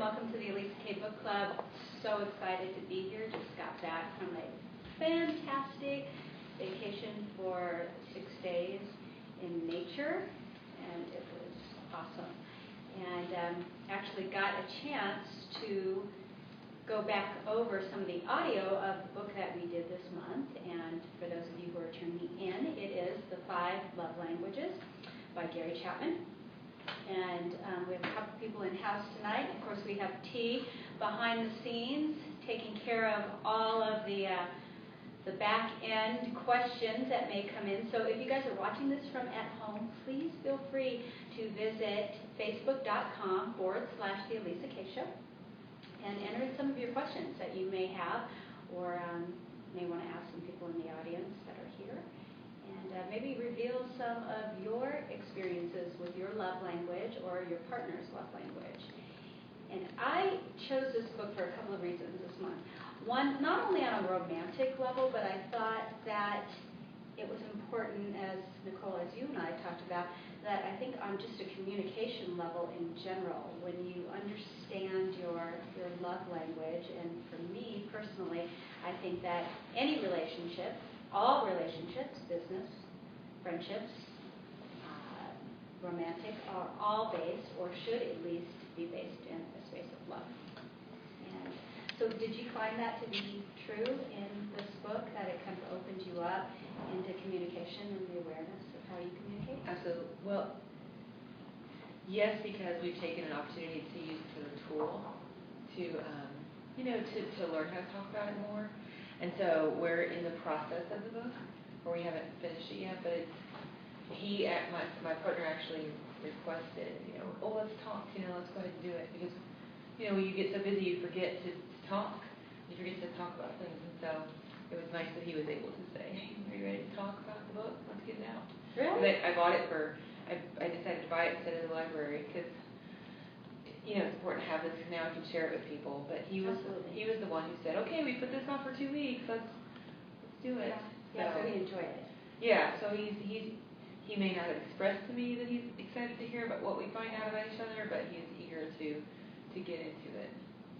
welcome to the Alisa K Book Club. So excited to be here. Just got back from a fantastic vacation for 6 days in nature, and it was awesome. And actually got a chance to go back over some of the audio of the book that we did this month. And for those of you who are tuning in, it is The 5 Love Languages by Gary Chapman. And we have a couple people in house tonight. Of course, we have T behind the scenes, taking care of all of the back end questions that may come in. So if you guys are watching this from at home, please feel free to visit facebook.com/The Alisa K Show and enter in some of your questions that you may have, or may want to ask some people in the audience that are here. And maybe reveal some of your experiences with your love language or your partner's love language. And I chose this book for a couple of reasons this month. One, not only on a romantic level, but I thought that it was important, as Nicole, as you and I talked about, that I think on just a communication level in general, when you understand your love language, and for me personally, I think that any relationship, all relationships, business, friendships, romantic, are all based, or should at least be based in a space of love. And so did you find that to be true in this book, that it kind of opened you up into communication and the awareness of how you communicate? Absolutely. Well, yes, because we've taken an opportunity to use it as a tool to, to learn how to talk about it more. And so we're in the process of the book, or we haven't finished it yet, but it's, my partner actually requested, let's talk, let's go ahead and do it, because, when you get so busy, you forget to talk. You forget to talk about things, and so it was nice that he was able to say, hey, are you ready to talk about the book? Let's get it out. Really? I bought it I decided to buy it instead of the library, because, it's important to have this, now I can share it with people, but he was the one who said, okay, we put this on for 2 weeks, let's do it. Yeah, so he enjoyed it. Yeah, so he may not have expressed to me that he's excited to hear about what we find out about each other, but he's eager to get into it.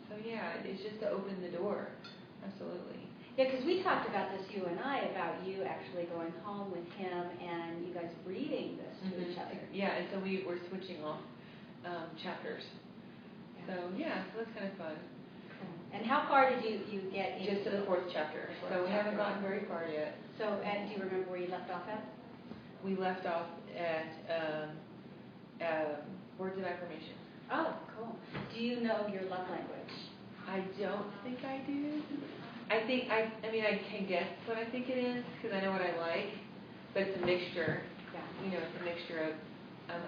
So yeah, it's just to open the door. Absolutely. Yeah, because we talked about this, you and I, about you actually going home with him and you guys reading this to each other. Yeah, and so we were switching off chapters. Yeah. So yeah, so that's kind of fun. And how far did you get into? Just to the 4th chapter. So we haven't gotten very far yet. So, and do you remember where you left off at? We left off at words of affirmation. Oh, cool. Do you know your love language? I don't think I do. I can guess what I think it is, because I know what I like, but it's a mixture. Yeah. It's a mixture of,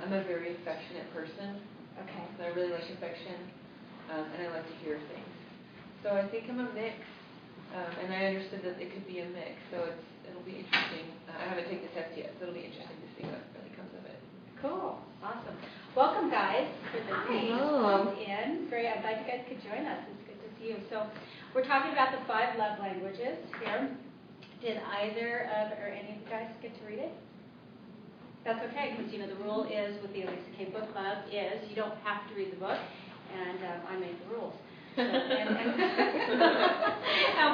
I'm a very affectionate person. Okay. So I really like affection, and I like to hear things. So I think I'm a mix, and I understood that it could be a mix, so it'll be interesting. I haven't taken the test yet, so it'll be interesting to see what really comes of it. Cool. Awesome. Welcome, guys, for the Hello. in. Great. I'm glad you guys could join us. It's good to see you. So we're talking about the 5 love languages here. Did either or any of you guys get to read it? That's okay, because the rule is with the Alisa K Book Club is you don't have to read the book, and I make the rules. So, and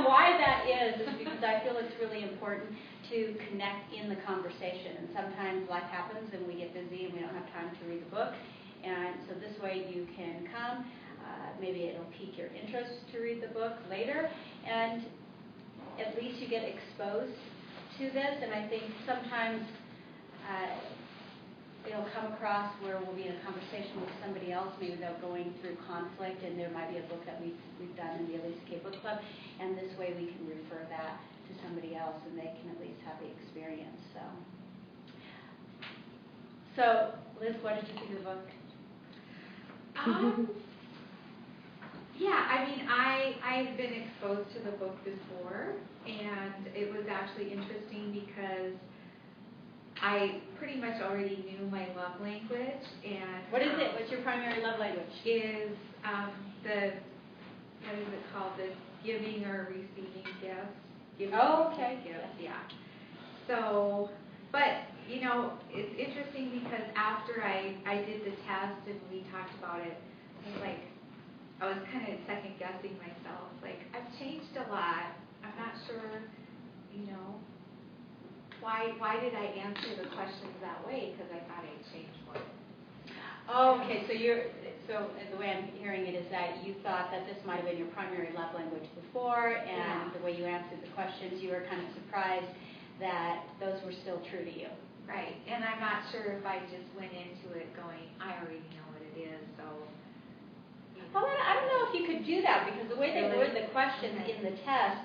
why that is because I feel it's really important to connect in the conversation. And sometimes life happens and we get busy and we don't have time to read the book. And so this way you can come. Maybe it'll pique your interest to read the book later. And at least you get exposed to this. And I think sometimes it'll come across where we'll be in a conversation with somebody else, maybe they're going through conflict, and there might be a book that we've done in the Alisa K Book Club, and this way we can refer that to somebody else, and they can at least have the experience. So Liz, what did you think of the book? I've been exposed to the book before, and it was actually interesting because I pretty much already knew my love language. And what is it? What's your primary love language? Is what is it called? The giving or receiving gifts. Okay. Gifts, yeah. So, but it's interesting because after I did the test and we talked about it, I was like, I was kind of second guessing myself. Like, I've changed a lot. I'm not sure, you know, why did I answer the questions that way? Because I thought I changed one. Oh, okay, so the way I'm hearing it is that you thought that this might have been your primary love language before, and the way you answered the questions, you were kind of surprised that those were still true to you. Right, and I'm not sure if I just went into it going, I already know what it is, so. Well, I don't know if you could do that, because the way they word the questions in the test,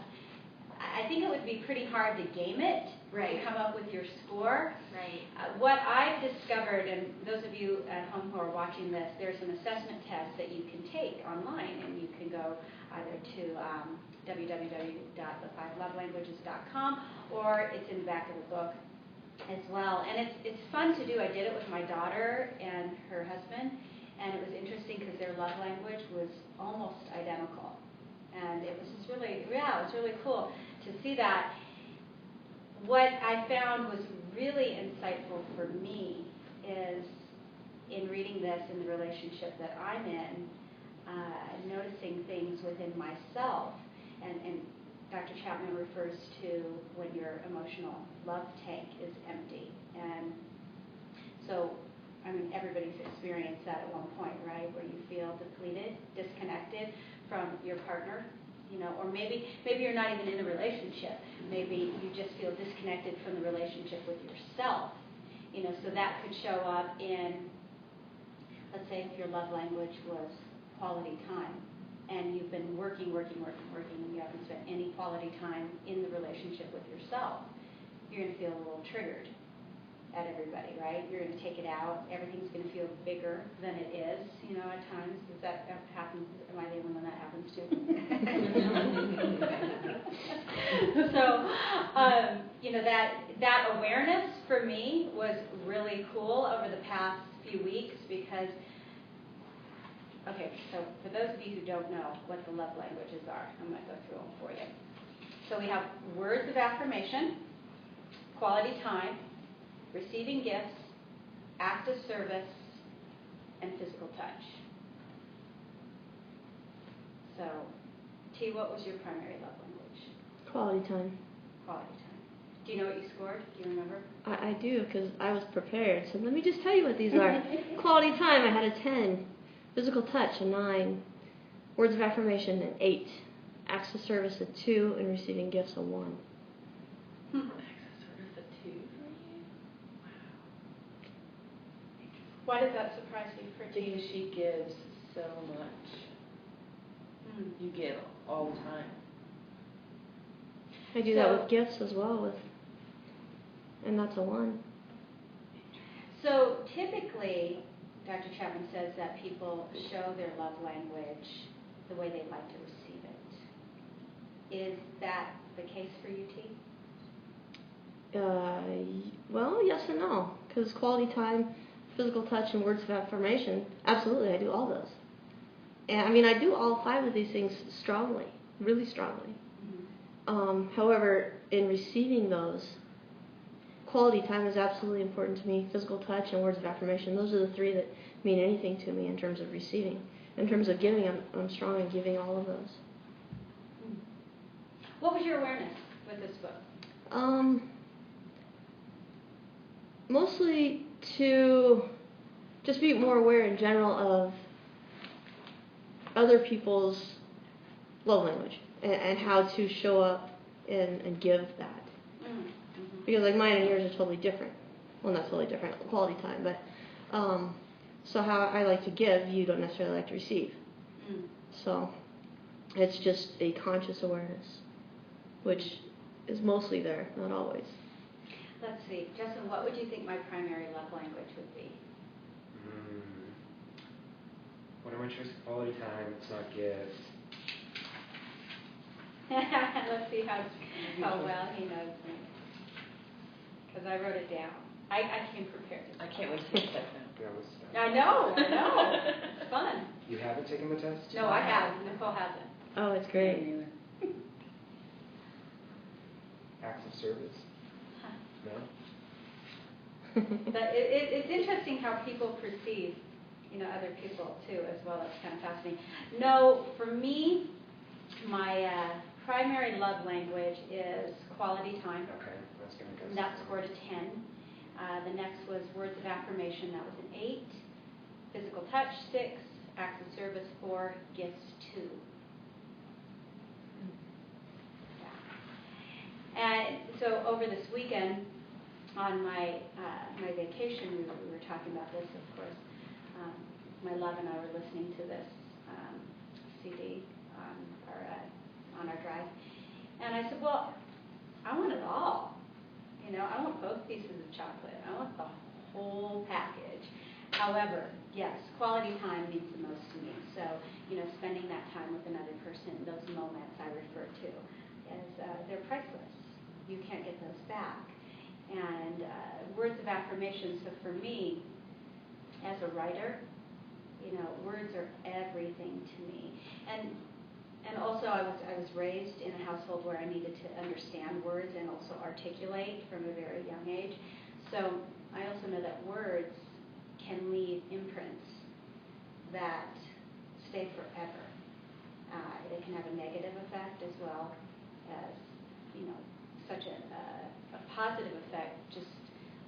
I think it would be pretty hard to game it, to come up with your score. Right. What I've discovered, and those of you at home who are watching this, there's an assessment test that you can take online, and you can go either to www.the5lovelanguages.com, or it's in the back of the book as well. And it's fun to do. I did it with my daughter and her husband, and it was interesting because their love language was almost identical. And it was just really, it was really cool to see that. What I found was really insightful for me is in reading this in the relationship that I'm in, noticing things within myself. And Dr. Chapman refers to when your emotional love tank is empty. And so, I mean, everybody's experienced that at one point, right, where you feel depleted, disconnected from your partner. You know, or maybe you're not even in a relationship. Maybe you just feel disconnected from the relationship with yourself. You know, so that could show up in, let's say, if your love language was quality time, and you've been working, and you haven't spent any quality time in the relationship with yourself, you're going to feel a little triggered at everybody, right? You're going to take it out. Everything's going to feel bigger than it is, you know, at times. Does that happen? Am I the only one that happens to? So, you know, that awareness for me was really cool over the past few weeks because, okay, so for those of you who don't know what the love languages are, I'm going to go through them for you. So we have words of affirmation, quality time, receiving gifts, acts of service, and physical touch. So, T, what was your primary love language? Quality time. Quality time. Do you know what you scored? Do you remember? I do, because I was prepared. So let me just tell you what these are. Quality time, I had a 10. Physical touch, a 9. Words of affirmation, an 8. Acts of service, a 2. And receiving gifts, a 1. Why did that surprise you for T? Because she gives so much. You give all the time. I do that with gifts as well, and that's a 1. So typically, Dr. Chapman says that people show their love language the way they'd like to receive it. Is that the case for you, T? Well, yes and no, because quality time, physical touch, and words of affirmation, absolutely, I do all those. And I mean, I do all 5 of these things strongly, really strongly. Mm-hmm. However, in receiving those, quality time is absolutely important to me. Physical touch and words of affirmation, those are the 3 that mean anything to me in terms of receiving. In terms of giving, I'm strong in giving all of those. What was your awareness with this book? Mostly to just be more aware in general of other people's love language and how to show up and give that. Mm-hmm. Because like mine and yours are totally different. Well, not totally different, quality time, but so how I like to give, you don't necessarily like to receive. So it's just a conscious awareness, which is mostly there, not always. Let's see. Justin, what would you think my primary love language would be? What are my choices? Quality time, it's not gifts. Let's see how well he knows me. Because I wrote it down. I came prepared. I can't wait to take the test now. I know. It's fun. You haven't taken the test? No, I have. Nicole hasn't. Oh, it's great. Acts of service? No? But it's interesting how people perceive other people too as well. It's kind of fascinating. No, for me, my primary love language is quality time. Okay, that's gonna go. And that scored a 10. The next was words of affirmation. That was an 8. Physical touch, 6. Acts of service, 4. Gifts, 2. Yeah. And so over this weekend, on my vacation, we were talking about this, of course. My love and I were listening to this CD on our drive. And I said, well, I want it all. I want both pieces of chocolate. I want the whole package. However, yes, quality time means the most to me. So, spending that time with another person, those moments I refer to, they're priceless. You can't get those back. And words of affirmation. So for me, as a writer, words are everything to me. And also, I was raised in a household where I needed to understand words and also articulate from a very young age. So I also know that words can leave imprints that stay forever. They can have a negative effect as well as, such a positive effect, just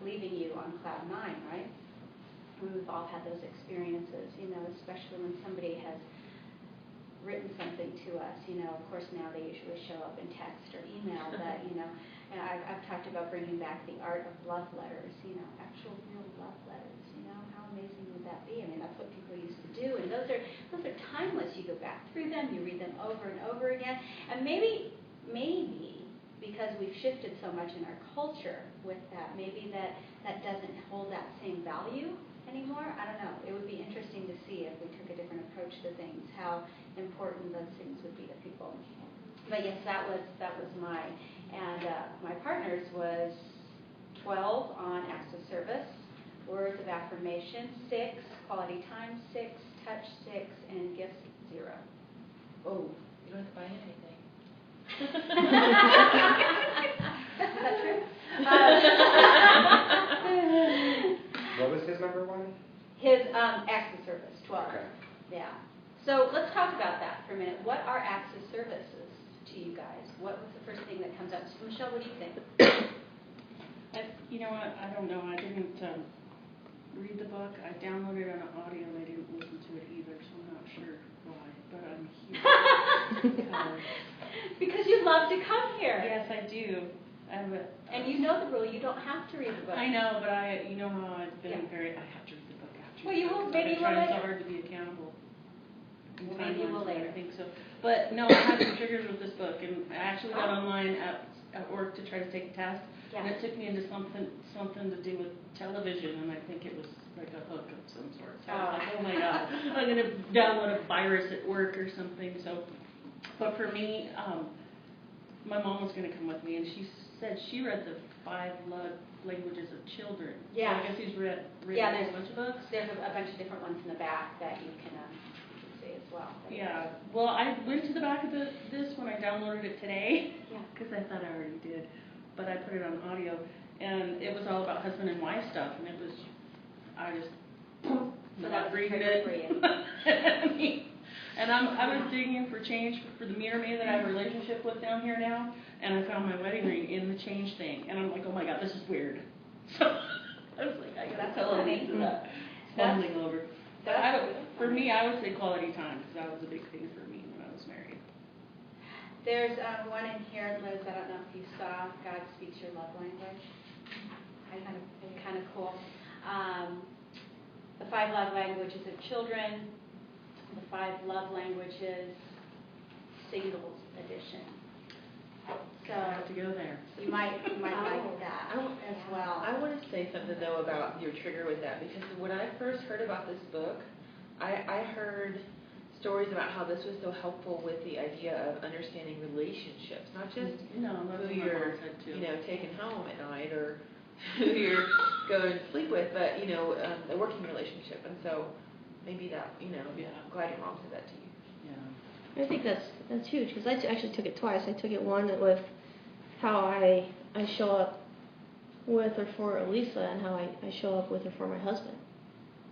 leaving you on cloud 9, right? We've all had those experiences, especially when somebody has written something to us. Of course now they usually show up in text or email, but and I've talked about bringing back the art of love letters, actual real love letters. How amazing would that be? I mean, that's what people used to do, and those are timeless. You go back through them, you read them over and over again, and maybe because we've shifted so much in our culture with that, maybe that doesn't hold that same value anymore. I don't know. It would be interesting to see if we took a different approach to things, how important those things would be to people. But yes, that was mine. And my partner's was 12 on acts of service, words of affirmation, 6, quality time, 6, touch, 6, and gifts, 0. Oh, you don't have to buy anything. Is that true? What was his number 1? His acts of service, 12. Okay. Yeah. So let's talk about that for a minute. What are acts of services to you guys? What was the first thing that comes up? So Michelle, what do you think? You know what? I don't know. I didn't read the book. I downloaded it on audio and I didn't listen to it either, so I'm not sure why. But I'm here. Because you love to come here. Yes, I do. And you know the rule. You don't have to read the book. I know, but you know how I've been I have to read the book after. Well, you will. Maybe you will later. later. So hard to be accountable. Well, maybe you will later. I think so. But no, I had some triggers with this book, and I actually got online at work to try to take a test. Yeah. And it took me into something to do with television, and I think it was like a hook of some sort. So I was like, oh my God, I'm going to download a virus at work or something. So, but for me, my mom was going to come with me, and she said she read the 5 Love Languages of Children. Yeah. So I guess he's read there's a bunch of books. There's a bunch of different ones in the back that you can see as well. Yeah. Well, I went to the back of this when I downloaded it today. Yeah. Because I thought I already did. But I put it on audio, and it was all about husband and wife stuff, and it was, I just, So that was reading trigger it. for you. And I was digging for change for the mirror man that I have a relationship with down here now, and I found my wedding ring in the change thing, and I'm like, oh my God, this is weird. So I was like, I gotta tell Alisa that. Stumbling over. But for me, I would say quality time, because that was a big thing for me when I was married. There's one in here, Liz, I don't know if you saw, God Speaks Your Love Language. Kind of cool. The 5 Love Languages of Children, the 5 Love Languages Singles Edition. So I have to go there. you might like that as well. I want to say something though about your trigger with that, because when I first heard about this book, I heard stories about how this was so helpful with the idea of understanding relationships, not just who you're taking home at night or who you're going to sleep with, but a working relationship. And so maybe that I'm glad your mom said that to you. Yeah. I think that's huge, because I actually took it twice. I took it one with how I show up with or for Alisa, and how I show up with or for my husband.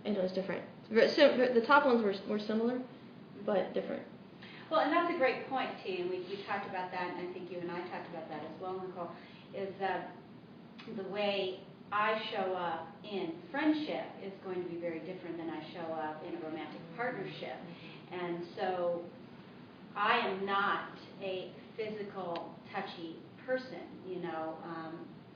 And it was different The top ones were similar, but different. Well, and that's a great point, T, and we talked about that, and I think you and I talked about that as well, Nicole, is that the way I show up in friendship is going to be very different than I show up in a romantic partnership. And so I am not a physical, touchy person,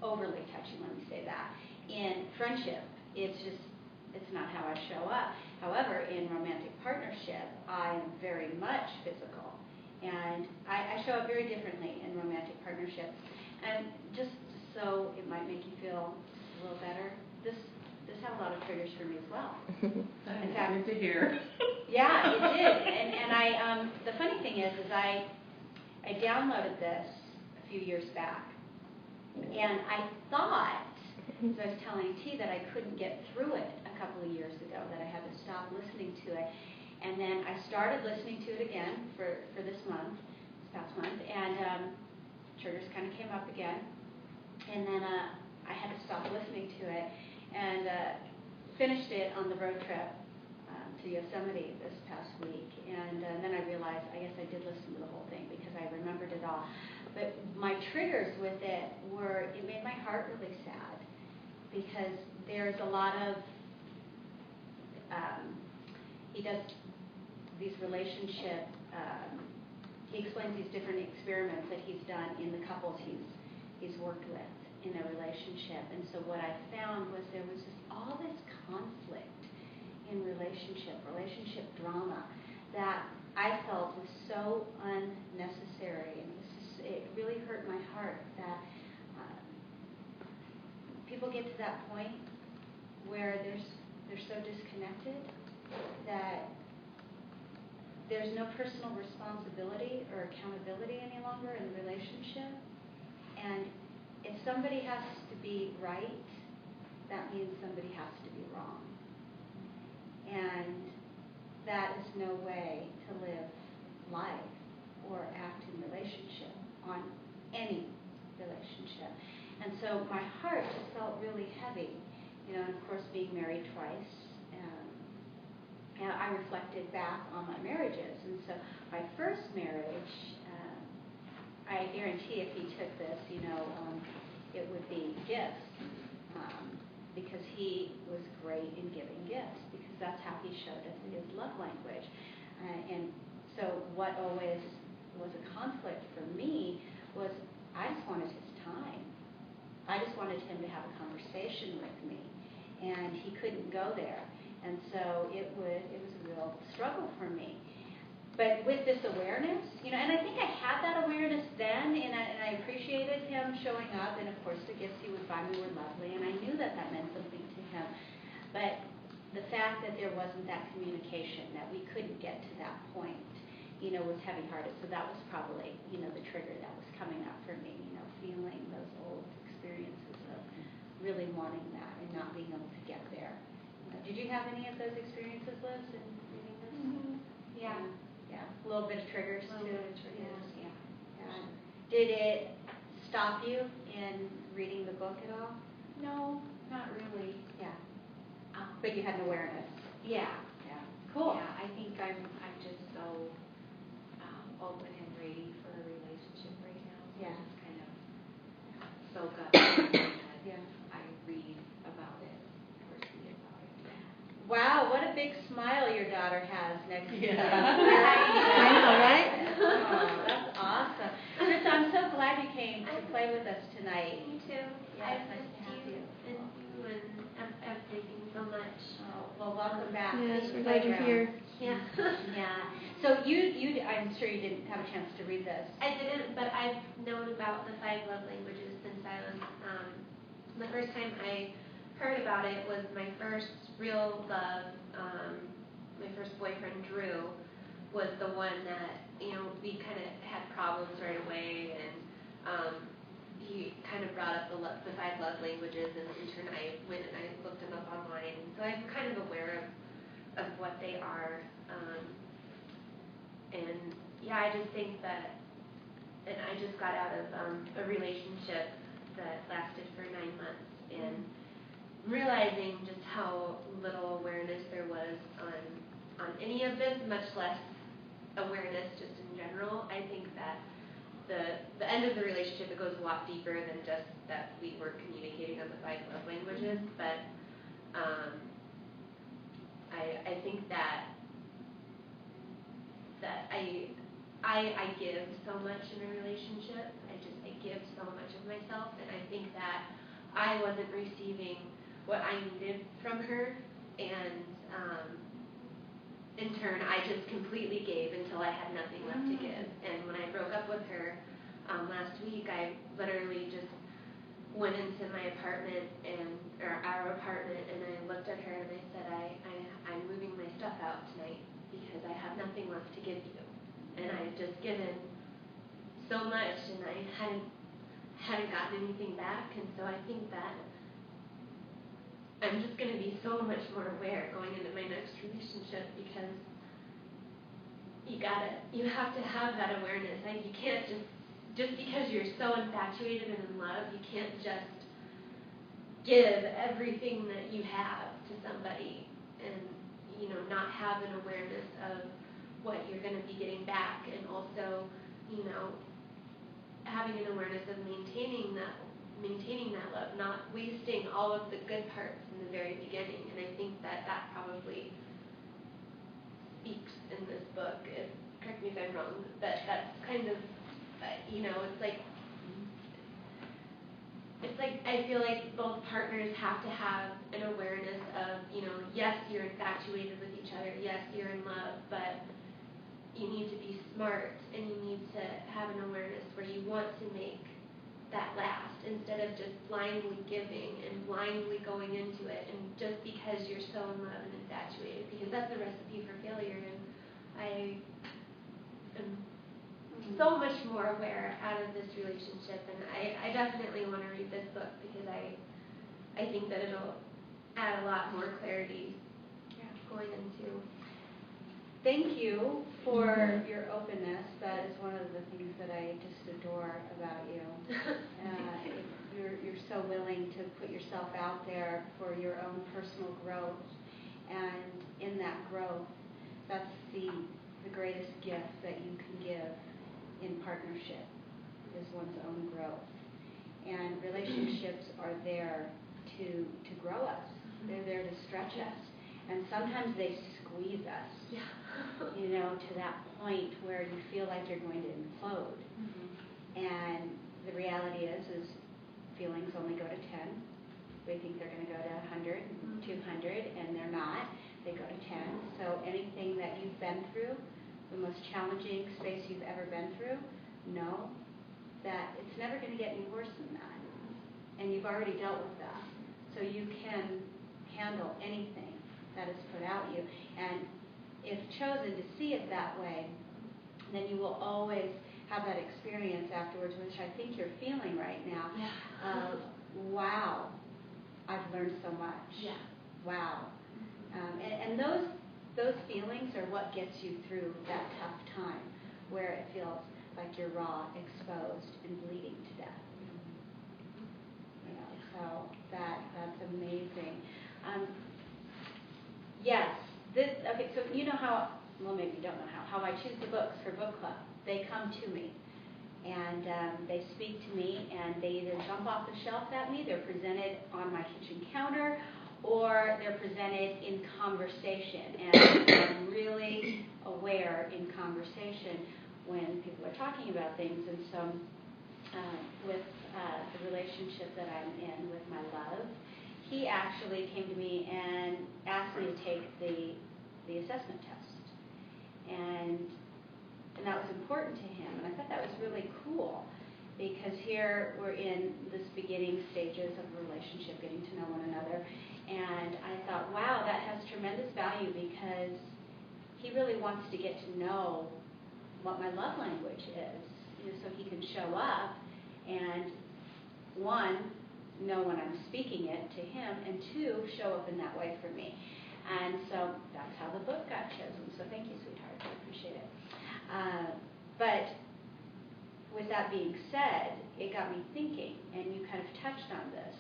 overly touchy, let me say that. In friendship, it's not how I show up. However, in romantic partnership, I am very much physical. And I show up very differently in romantic partnership. And just so it might make you feel a little better, this had a lot of triggers for me as well. In fact, good to hear. Yeah, it did. And I the funny thing is I downloaded this a few years back. And I thought, as I was telling T, that I couldn't get through it a couple of years ago, that I had to stop listening to it. And then I started listening to it again for this past month, and triggers kind of came up again. And then I had to stop listening to it, and finished it on the road trip to Yosemite this past week. And then I realized, I guess I did listen to the whole thing because I remembered it all. But my triggers with it it made my heart really sad, because there's a lot of, he does these relationship, he explains these different experiments that he's done in the couples he's worked with in a relationship. And so what I found was there was just all this conflict in relationship drama that I felt was so unnecessary, and it really hurt my heart that people get to that point where they're so disconnected that there's no personal responsibility or accountability any longer in the relationship. And if somebody has to be right, that means somebody has to be wrong. And that is no way to live life or act in relationship, on any relationship. And so my heart just felt really heavy, and of course being married twice, and I reflected back on my marriages. And so my first marriage, I guarantee if he took this, it would be gifts, because he was great in giving gifts, because that's how he showed us his love language. And so what always was a conflict for me was I just wanted his time. I just wanted him to have a conversation with me, and he couldn't go there. And so it was a real struggle for me. But with this awareness, and I think I had that awareness then, and I appreciated him showing up, and of course the gifts he would buy me were lovely, and I knew that meant something to him. But the fact that there wasn't that communication, that we couldn't get to that point, was heavy-hearted. So that was probably, the trigger that was coming up for me, feeling those old experiences of really wanting that and not being able to get there. Did you have any of those experiences, Liz, in reading this? Mm-hmm. Yeah. Yeah, a little bit of triggers too. Yeah. Did it stop you in reading the book at all? No, not really. Yeah. But you had an awareness. Yeah. Yeah. Cool. Yeah, I think I'm just so open and ready for a relationship right now. So Yeah. I just kind of soak up everything that Yeah. I read about it or see about it. Wow, what a big smile your daughter has next to you. I know, right? Oh, that's awesome. Chris, I'm so glad you came to play with us tonight. Me too. Yes, I've nice to have missed you. you and everything so much. Oh, well, welcome back. Yes, to we're glad you're Playground. here. Yeah. Yeah. So I'm sure you didn't have a chance to read this. I didn't, but I've known about the 5 love languages since I was, the first time I heard about it was my first real love, my first boyfriend, Drew, was the one that, we kind of had problems right away, and he kind of brought up the 5 love languages, and in turn I went and I looked them up online, and so I'm kind of aware of what they are, and yeah, I just think that, and I just got out of a relationship that lasted for 9 months, and realizing just how little awareness there was on any of this, much less awareness just in general. I think that the end of the relationship, it goes a lot deeper than just that we weren't communicating on the 5 love languages, but I think that I give so much in a relationship. I give so much of myself, and I think that I wasn't receiving what I needed from her, and in turn, I just completely gave until I had nothing left to give. And when I broke up with her last week, I literally just went into my apartment or our apartment, and I looked at her and I said, I'm moving my stuff out tonight because I have nothing left to give you. And I had just given so much, and I hadn't gotten anything back. And so I think that I'm just going to be so much more aware going into my next relationship, because you have to have that awareness. You can't just because you're so infatuated and in love, you can't just give everything that you have to somebody and not have an awareness of what you're going to be getting back, and also having an awareness of maintaining that love, not wasting all of the good parts in the very beginning. And I think that probably speaks in this book. Correct me if I'm wrong, but that's kind of it's like I feel like both partners have to have an awareness of, yes, you're infatuated with each other, yes, you're in love, but you need to be smart, and you need to have an awareness where you want to make that last, instead of just blindly giving and blindly going into it, and just because you're so in love and infatuated, because that's the recipe for failure. And I am so much more aware out of this relationship, and I definitely want to read this book, because I think that it'll add a lot more clarity going into. Thank you for your openness. That is one of the things that I just adore about you. You're so willing to put yourself out there for your own personal growth, and in that growth, that's the greatest gift that you can give in partnership, is one's own growth. And relationships are there to grow us. They're there to stretch us, and sometimes they squeeze us. To that point where you feel like you're going to implode. And the reality is feelings only go to 10. We think they're going to go to 100, 200, and they're not. They go to 10. So anything that you've been through, the most challenging space you've ever been through, know that it's never going to get any worse than that. And you've already dealt with that. So you can handle anything that is put at you. And if chosen to see it that way, then you will always have that experience afterwards, which I think you're feeling right now, of, wow, I've learned so much. Wow. And those feelings are what gets you through that tough time, where it feels like you're raw, exposed, and bleeding to death. So that's amazing. Yes. Okay, so you know how, well, maybe you don't know how I choose the books for book club. They come to me, and they speak to me, and they either jump off the shelf at me, they're presented on my kitchen counter, or they're presented in conversation. And I'm really aware in conversation when people are talking about things. And so with the relationship that I'm in with my love, he actually came to me and asked me to take the assessment test. And that was important to him. And I thought that was really cool, because here we're in this beginning stages of a relationship, getting to know one another. And I thought, wow, that has tremendous value, because he really wants to get to know what my love language is, so he can show up and, one, know when I'm speaking it to him, and two, show up in that way for me. And so that's how the book got chosen. So thank you, sweetheart. I appreciate it. But with that being said, it got me thinking, and you kind of touched on this.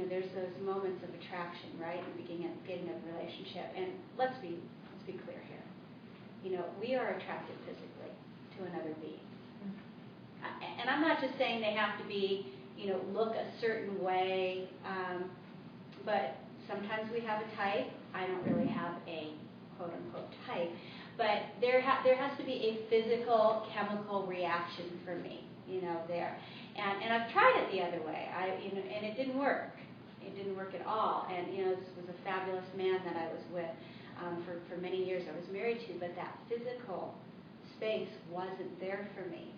there's those moments of attraction, right, in the beginning of a relationship. And let's be clear here. We are attracted physically to another being. And I'm not just saying they have to be, look a certain way, but sometimes we have a type. I don't really have a quote-unquote type, but there has to be a physical, chemical reaction for me, there. And I've tried it the other way, and it didn't work. It didn't work at all. And, this was a fabulous man that I was with for many years I was married to, but that physical space wasn't there for me.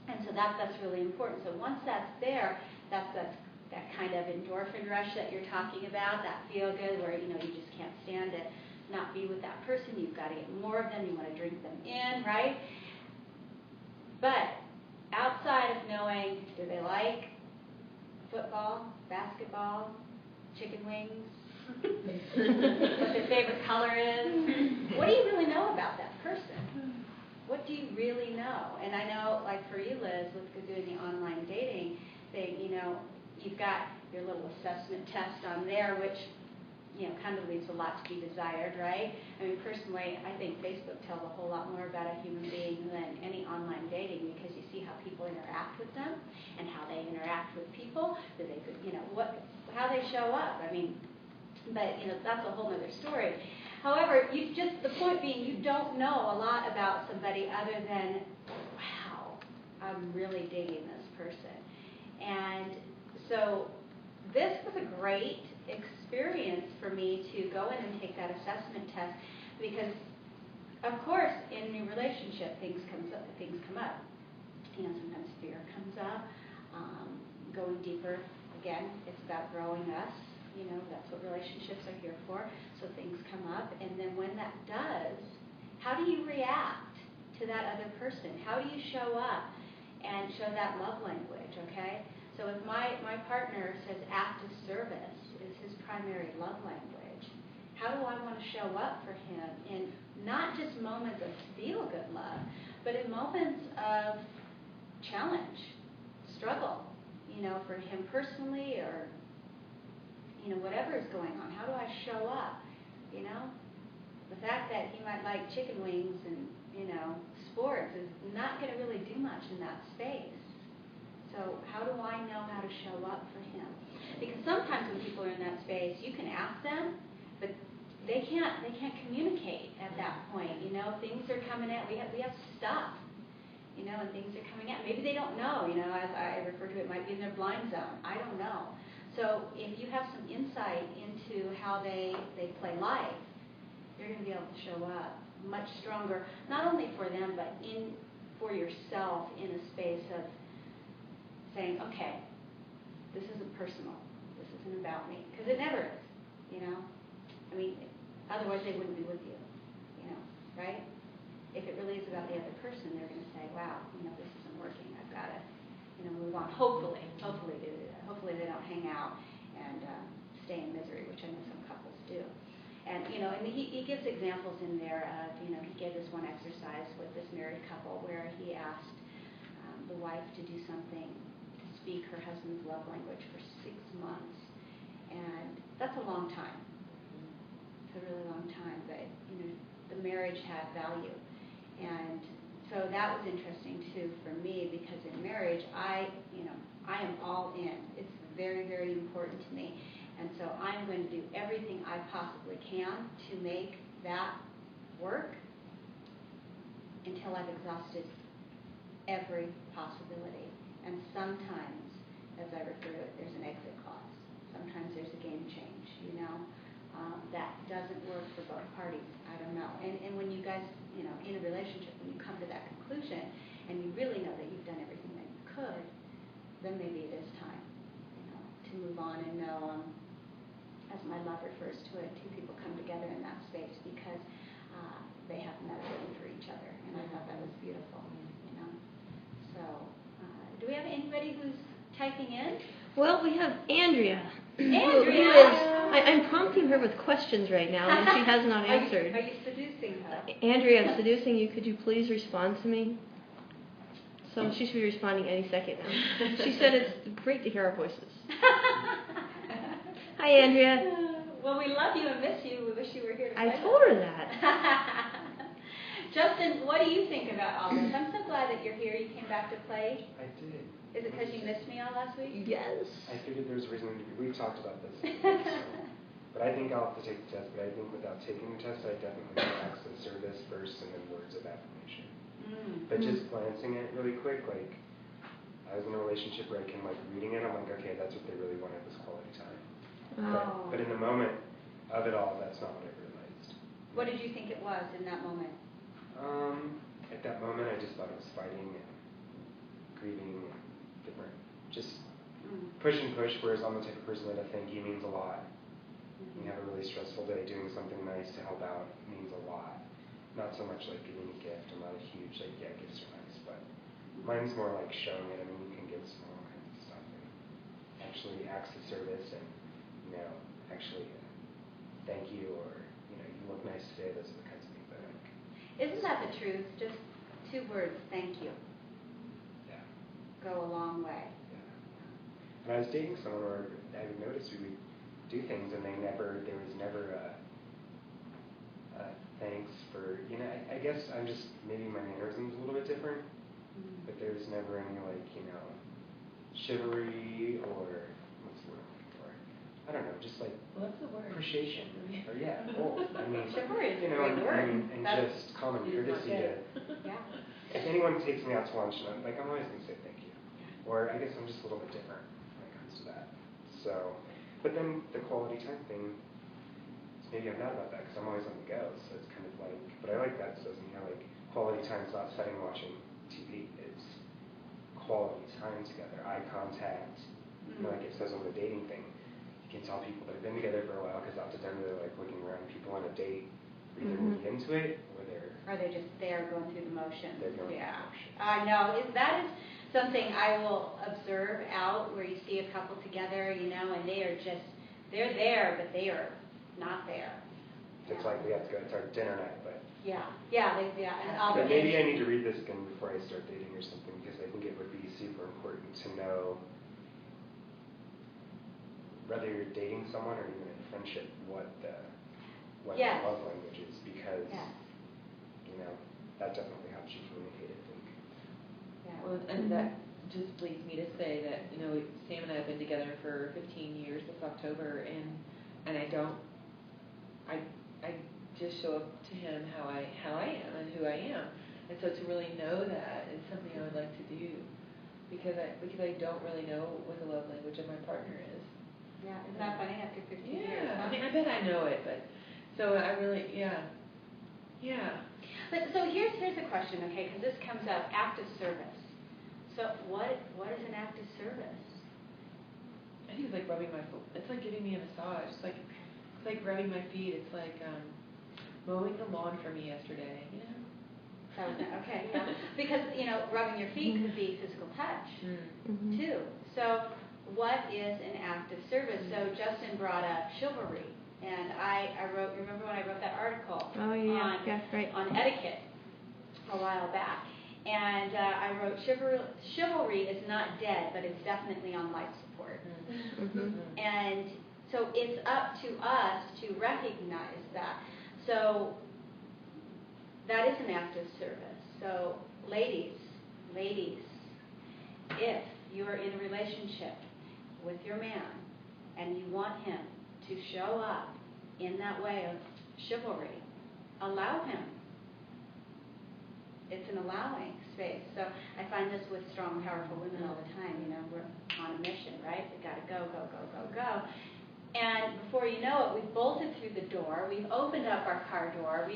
And so that's really important. So once that's there, that's that kind of endorphin rush that you're talking about, that feel good where, you just can't stand to not be with that person. You've got to get more of them. You want to drink them in, right? But outside of knowing, do they like football, basketball, chicken wings, what their favorite color is, what do you really know about that person? What do you really know? And I know, like for you, Liz, with doing the online dating thing, you've got your little assessment test on there, which, kind of leaves a lot to be desired, right? I mean, personally, I think Facebook tells a whole lot more about a human being than any online dating, because you see how people interact with them and how they interact with people, that they could, how they show up. I mean, but, that's a whole other story. However, the point being, you don't know a lot about somebody other than, wow, I'm really digging this person. And so this was a great experience for me to go in and take that assessment test, because, of course, in a relationship, things come up. Sometimes fear comes up. Going deeper, again, it's about growing us. That's what relationships are here for. So things come up, and then when that does, how do you react to that other person? How do you show up and show that love language, okay? So if my partner says active service is his primary love language, how do I want to show up for him in not just moments of feel-good love, but in moments of challenge, struggle, for him personally, or whatever is going on? How do I show up? The fact that he might like chicken wings and, sports is not going to really do much in that space. So how do I know how to show up for him? Because sometimes when people are in that space, you can ask them, but they can't communicate at that point. Things are coming at, we have stuff, and things are coming at. Maybe they don't know, as I refer to it, might be in their blind zone. I don't know. So if you have some insight into how they play life, you're going to be able to show up much stronger, not only for them, but for yourself in a space of saying, okay, this isn't personal. This isn't about me. Because it never is, I mean, otherwise they wouldn't be with you, right? If it really is about the other person, they're going to say, wow, this isn't working. I've got to, move on. Hopefully they don't hang out and stay in misery, which I know some couples do. And, and he gives examples in there of, he gave this one exercise with this married couple where he asked the wife to do something, to speak her husband's love language for 6 months. And that's a long time. It's a really long time, but, the marriage had value. And so that was interesting, too, for me, because in marriage, I am all in. It's very, very important to me. And so I'm going to do everything I possibly can to make that work until I've exhausted every possibility. And sometimes, as I refer to it, there's an exit clause. Sometimes there's a game change, that doesn't work for both parties. I don't know. And when you guys, in a relationship, when you come to that conclusion and you really know that you've done everything that you could, then maybe it is time, to move on and know, as my love refers to it, two people come together in that space because they have medicine for each other. And I thought that was beautiful, So, do we have anybody who's typing in? Well, we have Andrea. Andrea! I'm prompting her with questions right now, and she has not answered. Are you seducing her? Andrea, I'm seducing you. Could you please respond to me? So she should be responding any second now. She said it's great to hear our voices. Hi, Andrea. Well, we love you and miss you. We wish you were here to play I with told her us. that. Justin, what do you think about all this? I'm so glad that you're here. You came back to play. I did. Is it because you missed me all last week? Yes. I figured there was a reason we've talked about this. So. But I think I'll have to take the test. But I think without taking the test, I definitely need access service first and then words of affirmation. But just glancing at it really quick, like I was in a relationship where I can like reading it, I'm like, okay, that's what they really wanted was quality time. Oh. But in the moment of it all, that's not what I realized. What did you think it was in that moment? At that moment, I just thought it was fighting and grieving and different, just push and push. Whereas I'm the type of person that a thank you means a lot. You have a really stressful day, doing something nice to help out means a lot. Not so much like giving a gift. I'm not a huge like gifts are nice, but mine's more like showing it. I mean, you can give small kinds of stuff and actually acts of service and actually thank you or you look nice today. Those are the kinds of things I like. Isn't that the truth? Just 2 words, thank you, Yeah. go a long way. Yeah. And I was dating someone where I would notice we would do things and there was never a thanks for, I guess I'm just, maybe my mannerism's a little bit different, but there was never any like, chivalry or, what's the word I'm looking for? I don't know, just like What's the word? appreciation. Or yeah, both. I mean, Chivalry is a great word. and just common courtesy to, Yeah. if anyone takes me out to lunch, and I'm always going to say thank you. Or I guess I'm just a little bit different when it comes to that. So, but then the quality time thing, maybe I'm not about that because I'm always on the go. So it's kind of like, but I like that. So like quality time is not sitting watching TV. It's quality time together, eye contact. Like it says on the dating thing, you can tell people that have been together for a while because out to dinner they're like looking around people on a date, either really into it or they're just there going through the motions. They're going yeah. through the motions. I know. That is something I will observe out where you see a couple together, and they're there, but they are not there. It's like we have to go. It's our dinner night, but. Yeah. And all But the maybe I need to read this again before I start dating or something because I think it would be super important to know whether you're dating someone or even in friendship what the Yes. love language is because Yes. that definitely helps you communicate. I think. Yeah. Well, and that just leads me to say that Sam and I have been together for 15 years this October, and I just show up to him how I am and who I am, and so to really know that is something I would like to do because I don't really know what the love language of my partner is. Yeah, isn't that funny after 15 years? Yeah, I mean I bet I know it, but so I really yeah. But so here's a question, okay? Because this comes up, active service. So what is an active service? I think it's like rubbing my foot. It's like giving me a massage. It's like rubbing my feet. It's like mowing the lawn for me yesterday. Okay, yeah. Because rubbing your feet could be physical touch too. So what is an active service? So Justin brought up chivalry, and I wrote. Remember when I wrote that article? Oh yeah, right. On etiquette a while back, and I wrote chivalry is not dead, but it's definitely on life support. And so it's up to us to recognize that. So that is an active service. So ladies, if you are in a relationship with your man and you want him to show up in that way of chivalry, allow him. It's an allowing space. So I find this with strong, powerful women all the time. We're on a mission, right? We've got to go. And before you know it, we've bolted through the door. We've opened up our car door.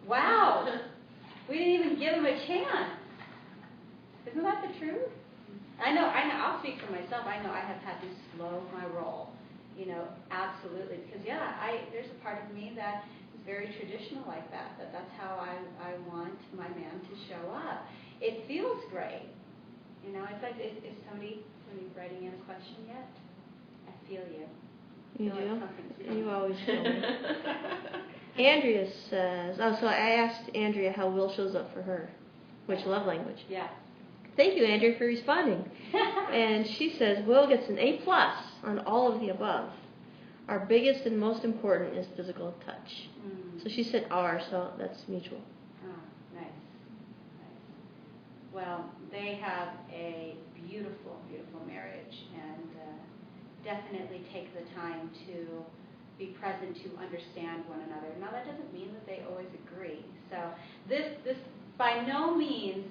Wow. We didn't even give him a chance. Isn't that the truth? I know. I'll speak for myself. I know I have had to slow my roll. Absolutely. Because, there's a part of me that is very traditional like that. That's how I want my man to show up. It feels great. It's like, is somebody writing in a question yet? I feel you. You feel do? like something's coming. You always feel me. Andrea says, so I asked Andrea how Will shows up for her. Which love language? Yeah. Thank you, Andrea, for responding. And she says, Will gets an A+ on all of the above. Our biggest and most important is physical touch. So she said R, so that's mutual. Oh, nice. Well, they have a beautiful, beautiful marriage, and definitely take the time to be present to understand one another. Now, that doesn't mean that they always agree. So this by no means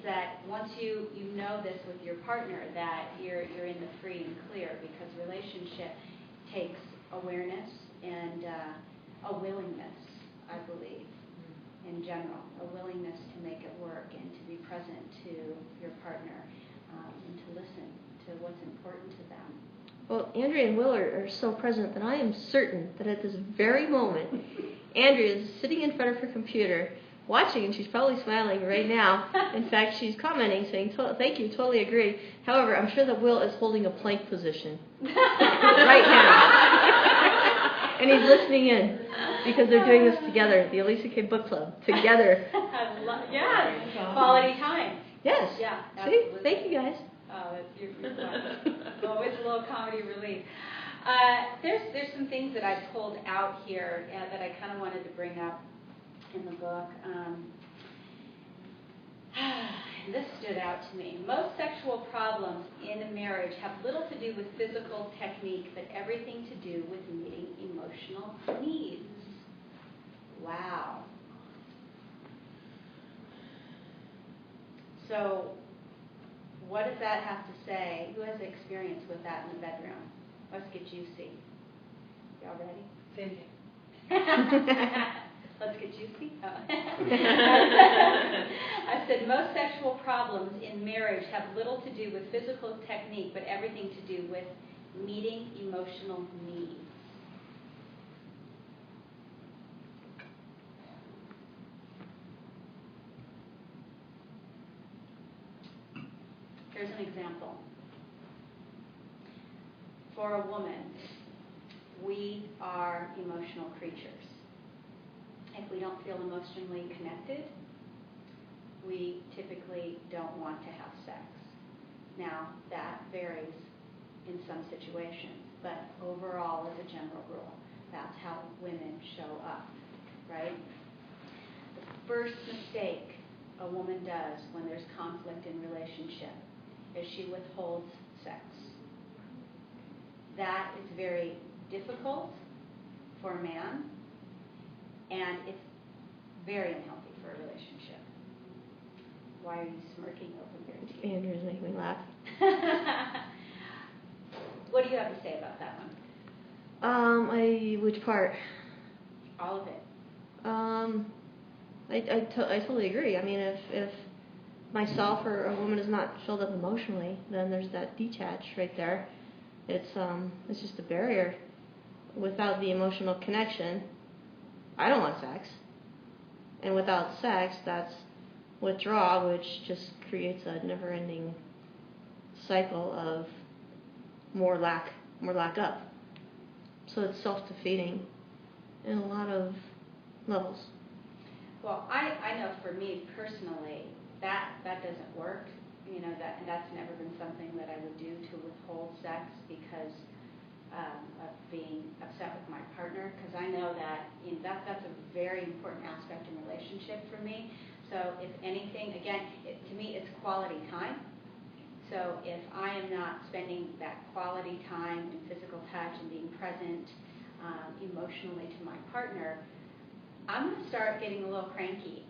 that once you know this with your partner, that you're in the free and clear, because relationship takes awareness and a willingness, I believe, in general, a willingness to make it work and to be present to your partner and to listen to what's important to them. Well, Andrea and Will are so present that I am certain that at this very moment, Andrea is sitting in front of her computer watching, and she's probably smiling right now. In fact, she's commenting, saying, thank you, totally agree. However, I'm sure that Will is holding a plank position right now. And he's listening in, because they're doing this together, the Alisa K Book Club, together. Yes, quality time. Yes. Yeah, See? absolutely. Thank you, guys. Oh, it's your fun. Always a little comedy relief. There's some things that I pulled out here that I kind of wanted to bring up in the book. This stood out to me. Most sexual problems in a marriage have little to do with physical technique, but everything to do with meeting emotional needs. Wow. So, what does that have to say? Who has experience with that in the bedroom? Let's get juicy. Y'all ready? Same Let's get juicy. Oh. I said most sexual problems in marriage have little to do with physical technique, but everything to do with meeting emotional needs. Here's an example. For a woman, we are emotional creatures. If we don't feel emotionally connected, we typically don't want to have sex. Now, that varies in some situations, but overall, as a general rule, that's how women show up, right? The first mistake a woman does when there's conflict in relationship is she withholds sex. That is very difficult for a man, and it's very unhealthy for a relationship. Why are you smirking over there, Tia? Andrew's making me laugh. What do you have to say about that one? Which part? All of it. I totally agree. I mean, if myself or a woman is not filled up emotionally, then there's that detach right there. It's just a barrier. Without the emotional connection, I don't want sex. And without sex, that's withdrawal, which just creates a never-ending cycle of more lack up. So it's self-defeating in a lot of levels. Well, I know for me personally, that doesn't work. You know, that's never been something that I would do, to withhold sex because of being upset with my partner, because I know that that's a very important aspect in relationship for me. So if anything, again, to me it's quality time. So if I am not spending that quality time in physical touch and being present emotionally to my partner, I'm going to start getting a little cranky.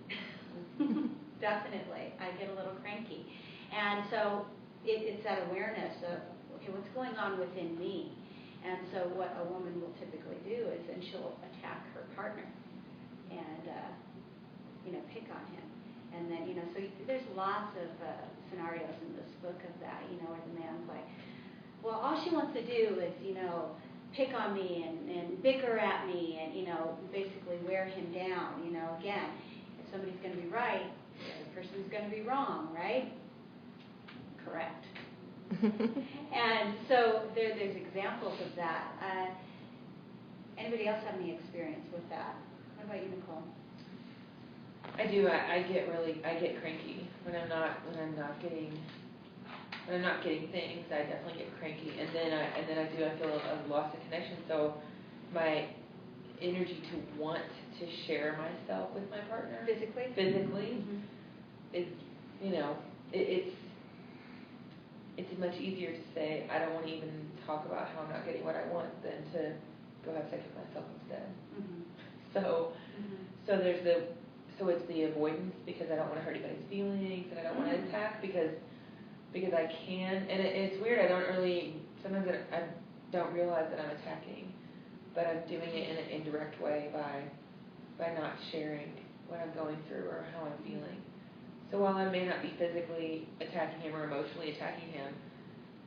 Definitely, I get a little cranky. And so it's that awareness of, okay, what's going on within me? And so what a woman will typically do is then she'll attack her partner and, pick on him. And then, so there's lots of scenarios in this book of that, where the man's like, well, all she wants to do is, pick on me and bicker at me and, basically wear him down. Again, if somebody's going to be right, the other person's going to be wrong, right? Correct. And so there's examples of that. Anybody else have any experience with that? What about you, Nicole? I do. I get cranky when I'm not getting things. I definitely get cranky, and then I feel a loss of connection. So my energy to want to share myself with my partner physically is, it's much easier to say I don't want to even talk about how I'm not getting what I want than to go have sex with myself instead. So it's the avoidance because I don't want to hurt anybody's feelings, and I don't want to attack because I can, and it's weird. Sometimes I don't realize that I'm attacking, but I'm doing it in an indirect way by not sharing what I'm going through or how I'm feeling. So while I may not be physically attacking him or emotionally attacking him,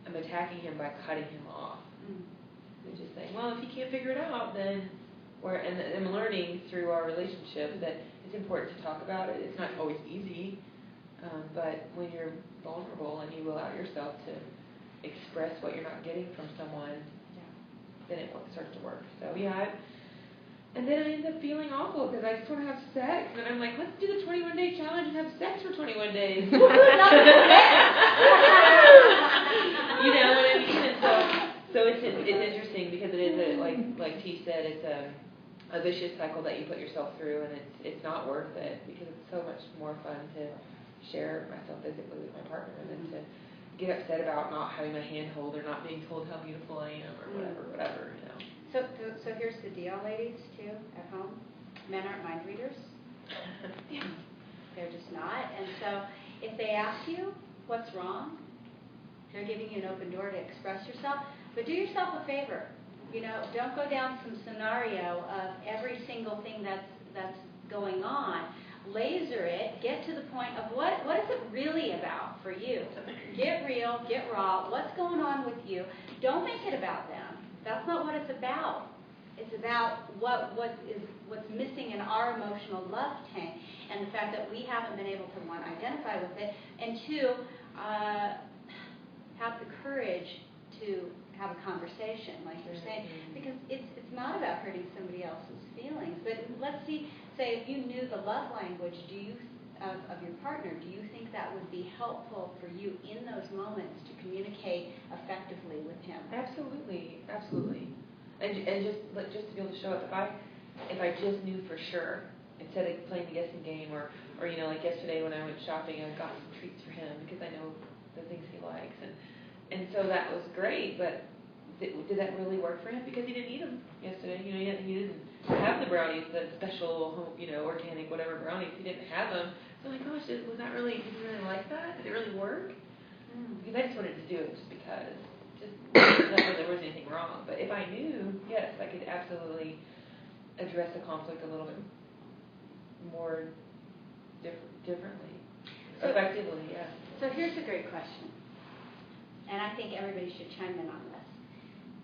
I'm attacking him by cutting him off. And just saying, well, if he can't figure it out, then, and I'm learning through our relationship that it's important to talk about it. It's not always easy, but when you're vulnerable and you allow yourself to express what you're not getting from someone, then it starts to work. So and then I end up feeling awful because I just want to have sex, and I'm like, let's do the 21-day challenge and have sex for 21 days. You know what I mean? And so it's interesting because it is like T said, it's a vicious cycle that you put yourself through, and it's not worth it because it's so much more fun to share myself physically with my partner than to get upset about not having my hand hold or not being told how beautiful I am or whatever. So here's the deal, ladies, too, at home. Men aren't mind readers. They're just not. And so if they ask you what's wrong, they're giving you an open door to express yourself. But do yourself a favor. Don't go down some scenario of every single thing that's going on. Laser it. Get to the point of what is it really about for you? Get real. Get raw. What's going on with you? Don't make it about them. That's not what it's about. It's about what's missing in our emotional love tank, and the fact that we haven't been able to, one, identify with it, and two, have the courage to have a conversation, like you're saying, because it's not about hurting somebody else's feelings. But let's say if you knew the love language, of your partner, do you think that would be helpful for you in those moments to communicate effectively with him? Absolutely. And just to be able to show up, if I just knew for sure, instead of playing the guessing game, or like yesterday when I went shopping, I got some treats for him because I know the things he likes, and so that was great. But did that really work for him? Because he didn't eat them yesterday. He didn't have the brownies, the special, organic whatever brownies. He didn't have them. So I'm like, gosh, did he really like that? Did it really work? Because I just wanted to do it just because, not that there wasn't anything wrong. But if I knew, yes, I could absolutely address the conflict a little bit more differently, effectively, yeah. So here's a great question, and I think everybody should chime in on this.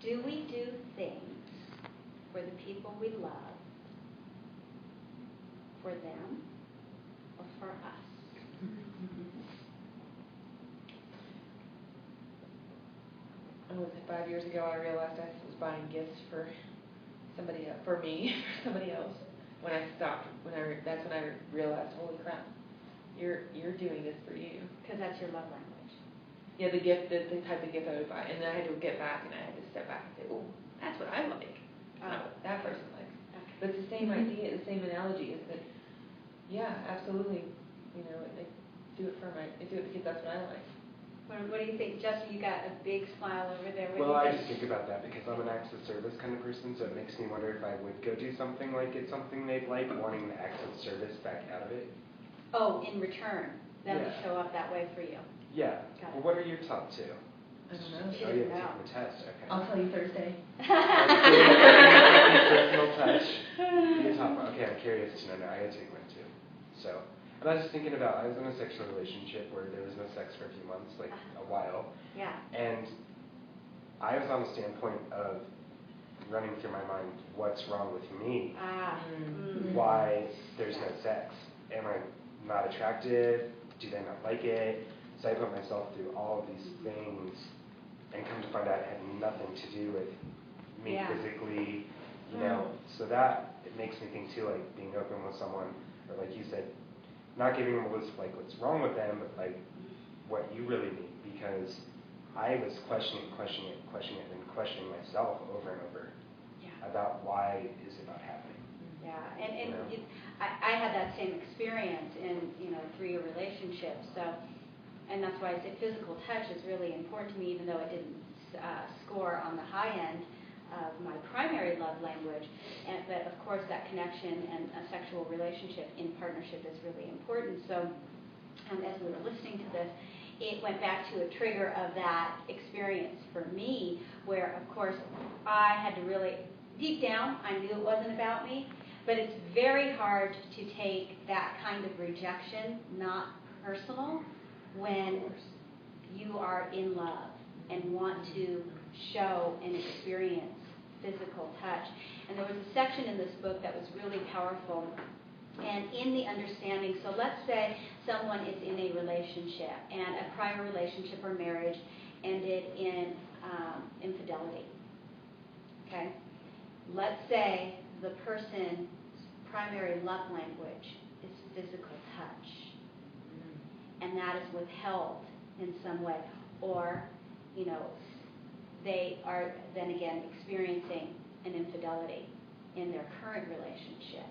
Do we do things for the people we love, for them, or for us? Was it 5 years ago I realized I was buying gifts for somebody else, for somebody else. That's when I realized, holy crap, you're doing this for you. Because that's your love language. Yeah, the type of gift I would buy, and then I had to get back and I had to step back and say, oh, that's what I like. Not what that person likes. Okay. But it's the same idea, the same analogy is that, yeah, absolutely, I do it because that's what I like. What do you think, Justin? You got a big smile over there. Well, I just think about that because I'm an acts of service kind of person, so it makes me wonder if I would go do something like get something they'd like, wanting the acts of service back out of it. Oh, in return, them to show up that way for you. Yeah. Got it. Well, what are your top two? I don't know. She Oh, you didn't have know. to take the test. Okay. I'll tell you Thursday. Personal touch. Be a top one. Okay, I'm curious to know now. I gotta take one too. So, and I was just thinking about, I was in a sexual relationship where there was no sex for a few months, like a while. Yeah. And I was on the standpoint of running through my mind, what's wrong with me? Why there's no sex? Am I not attractive? Do they not like it? So I put myself through all of these things and come to find out it had nothing to do with me physically, So that, it makes me think too, like being open with someone, or like you said, not giving them a list of like what's wrong with them, but like what you really need, because I was questioning myself over and over about why is it not happening. Yeah, and I had that same experience in 3-year relationship. So, and that's why I say physical touch is really important to me, even though it didn't score on the high end of my primary love language. But of course, that connection and a sexual relationship in partnership is really important. So, as we were listening to this, it went back to a trigger of that experience for me, where of course I had to really, deep down, I knew it wasn't about me. But it's very hard to take that kind of rejection, not personal, when you are in love and want to show and experience physical touch. And there was a section in this book that was really powerful. And in the understanding, so let's say someone is in a relationship and a prior relationship or marriage ended in infidelity. Okay? Let's say the person's primary love language is physical touch, and that is withheld in some way, or they are then again experiencing an infidelity in their current relationship.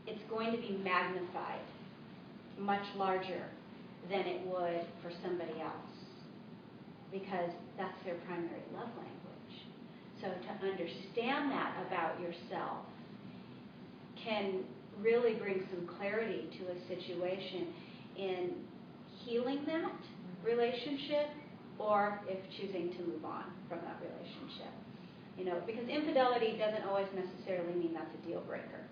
It's going to be magnified much larger than it would for somebody else, because that's their primary love language. So to understand that about yourself can really bring some clarity to a situation in healing that relationship, or if choosing to move on from that relationship. Because infidelity doesn't always necessarily mean that's a deal breaker.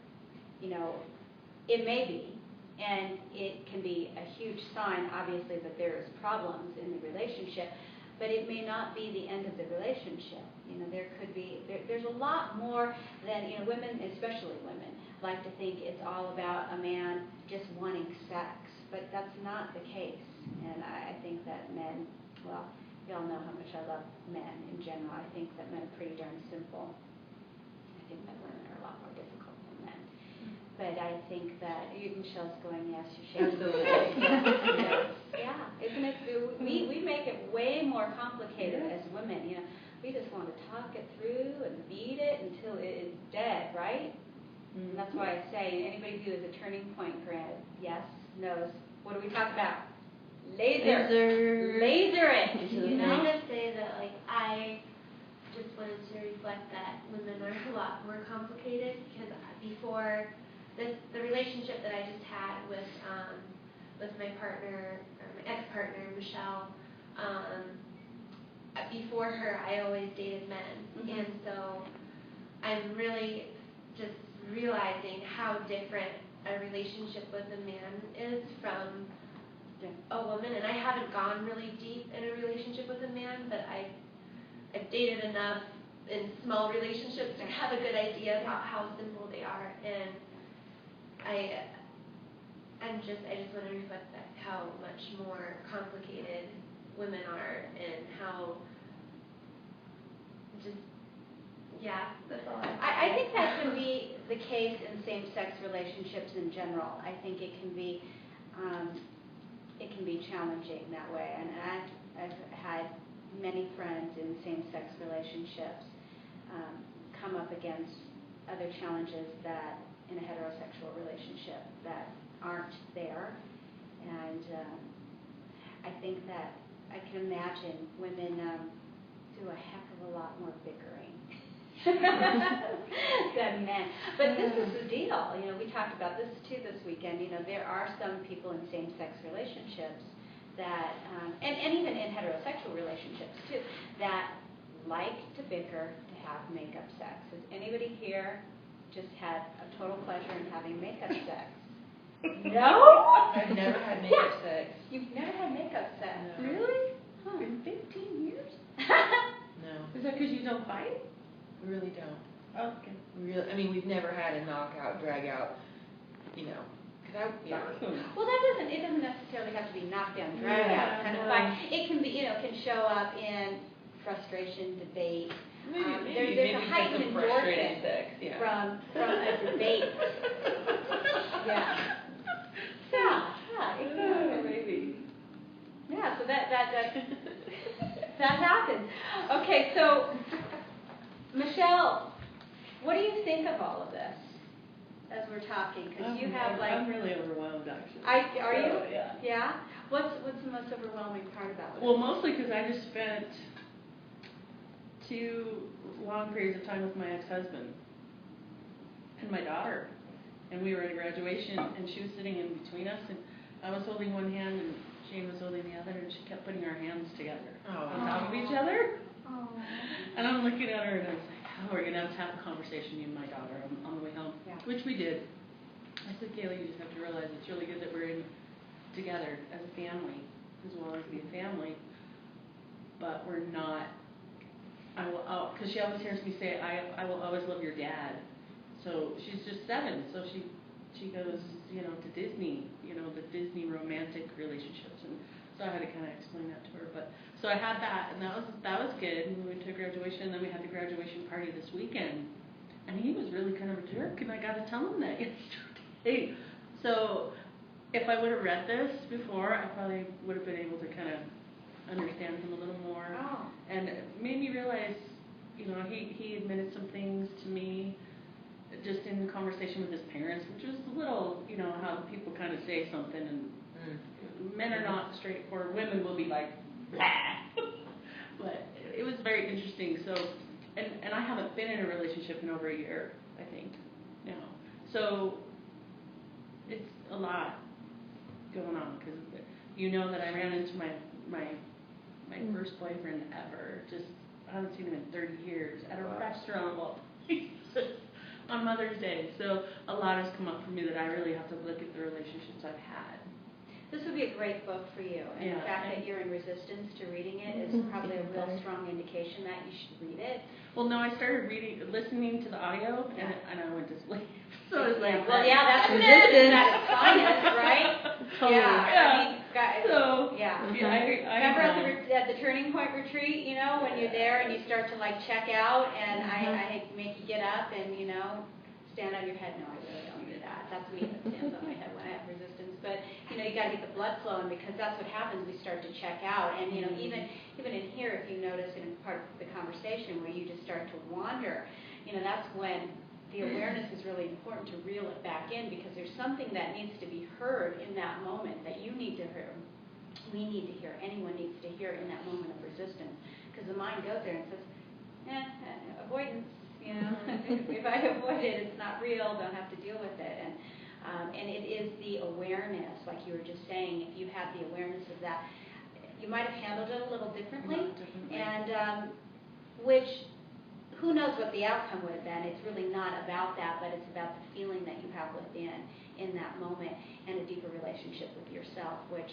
It may be, and it can be a huge sign, obviously, that there is problems in the relationship, but it may not be the end of the relationship. There could be, there's a lot more than, women, especially women, like to think it's all about a man just wanting sex, but that's not the case. And I think that men, well, you all know how much I love men in general. I think that men are pretty darn simple. I think that women are a lot more difficult than men. But I think that, Michelle's going, yes, you're shaking. Absolutely. Yeah, isn't it? We make it way more complicated as women. We just want to talk it through and beat it until it is dead, right? Mm-hmm. And that's why I say, anybody who is a turning point, granted, yes, knows, what do we talk about? Laser it. Can I just say that, I just wanted to reflect that women are a lot more complicated, because before the relationship that I just had with my partner, or my ex-partner, Michelle, before her, I always dated men. Mm-hmm. And so I'm really just realizing how different a relationship with a man is from a woman. And I haven't gone really deep in a relationship with a man, but I've dated enough in small relationships to have a good idea about how simple they are. And I just want to reflect that, how much more complicated women are, and how that's all I think that can be the case in same-sex relationships in general. I think it can be challenging that way, and I've had many friends in same-sex relationships come up against other challenges that in a heterosexual relationship that aren't there, and I think that I can imagine women do a heck of a lot more bickering than men. But this is the deal. We talked about this too this weekend. There are some people in same-sex relationships that, and even in heterosexual relationships too, that like to bicker to have makeup sex. Has anybody here just had a total pleasure in having makeup sex? No? I've never had makeup sex. You've never had makeup sex? No. Really? Huh. In 15 years? No. Is that because you don't fight? We really don't. Oh, okay. We've never had a knockout, drag out, Well, it doesn't necessarily have to be knockdown, drag out kind of fight. It can be, can show up in frustration, debate. There's a heightened endorphin from a debate. Yeah. exactly. Maybe. Yeah, so that happens. Okay, so Michelle, what do you think of all of this as we're talking? Because you have I'm really overwhelmed actually. Are you? So, yeah. Yeah. What's the most overwhelming part about it? Well, mostly because I just spent 2 long periods of time with my ex-husband and my daughter, and we were at a graduation, and she was sitting in between us, and I was holding one hand, and Shane was holding the other, and she kept putting our hands together on top of each other. Aww. And I'm looking at her, and I was like, "Oh, we're gonna have to have a conversation, you and my daughter, on the way home." Yeah. Which we did. I said, "Kayla, you just have to realize it's really good that we're in together as a family, as well as be a family, but we're not." Because she always hears me say, I will always love your dad. So she's just 7, so she goes, to Disney, the Disney romantic relationships, and so I had to kind of explain that to her. But so I had that, and that was good. And we went to graduation, and then we had the graduation party this weekend, and he was really kind of a jerk, and I got to tell him that yesterday. So if I would have read this before, I probably would have been able to kind of understand him a little more. Oh. And it made me realize, he admitted some things to me just in conversation with his parents, which was a little, how people kind of say something, and men are not straightforward. Women will be like, blah. But it was very interesting. So, and I haven't been in a relationship in over a year, I think, now. So it's a lot going on, because that I ran into my first boyfriend ever. Just, I haven't seen him in 30 years at a restaurant of all places on Mother's Day. So a lot has come up for me that I really have to look at the relationships I've had. This would be a great book for you, and the fact that you're in resistance to reading it is probably a real strong indication that you should read it. Well, no, I started listening to the audio, and I went to sleep. So I was like, well, yeah, that's resistance at its finest, right? Totally. Yeah. Guys, so, yeah. I remember at the Turning Point retreat, when you're there and you start to check out, and I make you get up and stand on your head. No, I really don't do that. That's me that stands on my head when I have resistance. But you got to get the blood flowing, because that's what happens. We start to check out, and even in here, if you notice in part of the conversation where you just start to wander, that's when the awareness is really important to reel it back in, because there's something that needs to be heard in that moment that you need to hear. We need to hear. Anyone needs to hear in that moment of resistance, because the mind goes there and says, avoidance. If I avoid it, it's not real. Don't have to deal with it. And it is the awareness, like you were just saying. If you have the awareness of that, you might have handled it a little differently. And which, who knows what the outcome would have been. It's really not about that, but it's about the feeling that you have within in that moment, and a deeper relationship with yourself, which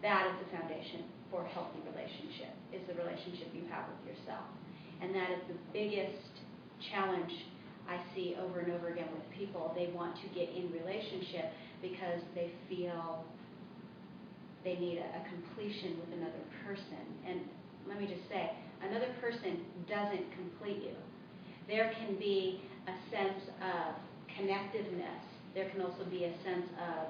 that is the foundation for a healthy relationship, is the relationship you have with yourself. And that is the biggest challenge I see over and over again with people. They want to get in relationship because they feel they need a completion with another person. And let me just say, another person doesn't complete you. There can be a sense of connectiveness. There can also be a sense of